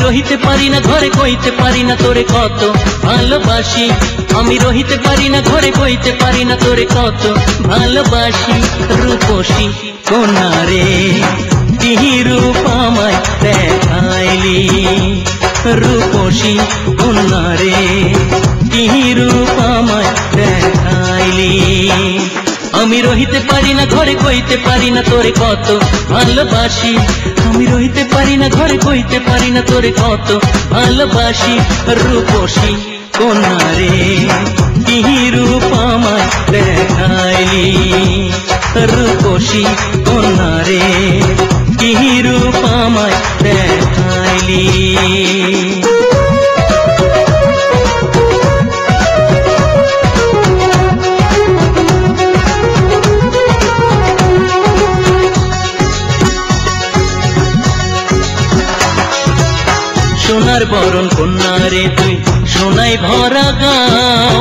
রহিতে পারি না ঘরে কইতে পারি না তোরে কত ভালোবাসি। আমি রহিতে পারি না ঘরে কইতে পারি না তোরে কত ভালোবাসি। রূপসী কন্যা রে কি রূপ আমায় দেখাইলি, রূপসী কন্যা রে কি রূপ আমায় দেখাইলি। আমি রহিতে পারি না ঘরে কইতে পারি না তোরে কত ভালোবাসি। আমি রহিতে পারি না ঘরে কইতে পারি না তোরে কত ভালোবাসি। রূপসী কন্যা রে কি রূপ আমায় দেখাইলি, রূপসী কন্যা রে কি রূপ আমায় দেখাইলি। সোনার বরণ কন্যা রে তুই সোনাই ভরা গাও,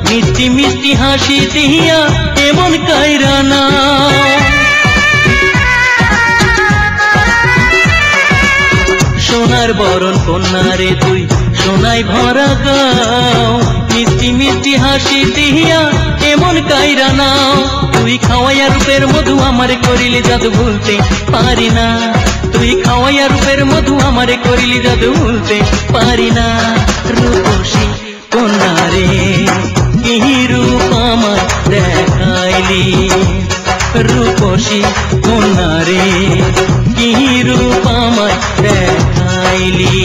মিষ্টি মিষ্টি হাসি দিয়া এমন কাইরা না। সোনার বরণ কন্যা রে তুই সোনাই ভরা গাও, মিষ্টি মিষ্টি হাসি দিয়া এমন কাইরা নাও। তুই খাওয়াইয়া রূপের মধু আমারে করিলে জাদু ভুলতে পারি না। তুই খাওয়াইয়া রূপের মধু আমারে করিলে জাদু ভুলতে পারি না। রূপসী কন্যা রে কি রূপ আমায় দেখাইলি, রূপসী কন্যা রে কি রূপ আমায় দেখাইলি।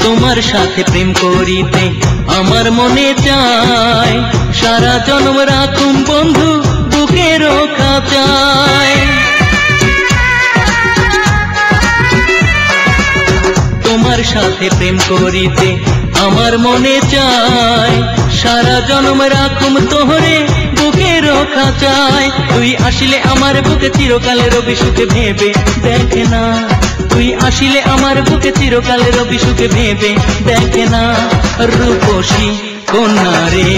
তোমার সাথে প্রেম করিতে আমার মনে চায়, সারা জন্ম রাখুম বন্ধু বুকের খাঁচায়। তোমার সাথে প্রেম করিতে আমার মনে চায়, সারা জন্ম রাখুম তোহরে বুকের খাঁচায়। তুই আসিলে আমার বুকে চিরকালের অভিসুখে ভেবে দেখে না। তুই আসিলে আমার বুকে চিরকালের অভিসুখে ভেবে দেখে না। রূপসী কন্যা রে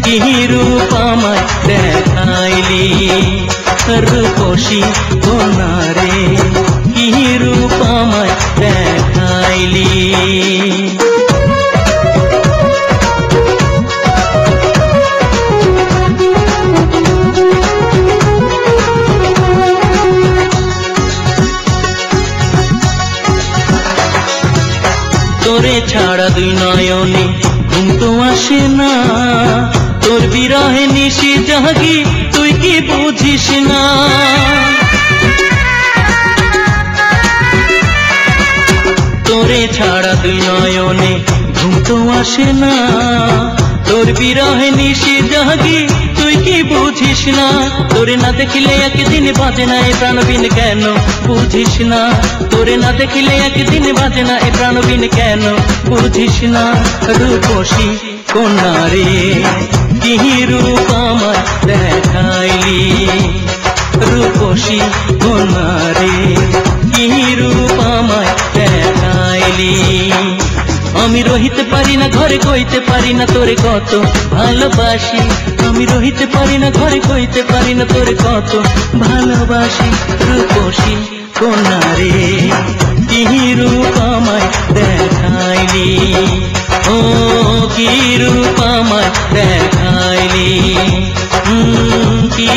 কি রূপ আমায় দেখাইলি, রূপসী কন্যা রে কি রূপ আমায় দেখাইলি। তোরে ছাড়া দুই নয়নে ঘুম তো আসে না, তোর বিরহে নিশি জাগি তুই কি বুঝিস না। তোরে ছাড়া দুই নয়নে ঘুম তো আসে না, তোর বিরহে নিশি জাগি তুই কি বুঝিস না। তোরে না দেখিলে একদিন বাজে না এ প্রাণবিন কেন বুঝিস না। তোরে না দেখিলে একদিন বাজে না এ প্রাণবিন কেন বুঝিস না। রূপসী কন্যা রে কি রূপ আমায় দেখাইলি, রূপসী কন্যা রে কি রূপ আমায় দেখাইলি। আমি রহিতে পারি না ঘরে কইতে পারি না তোরে কত ভালোবাসি। আমি রহিতে পারি না ঘরে কইতে পারি না তোরে কত ভালোবাসি। রূপসী কন্যা রে কি রূপ আমায় দেখাইলি, ও কি রূপ আমায় দেখাইলি, কি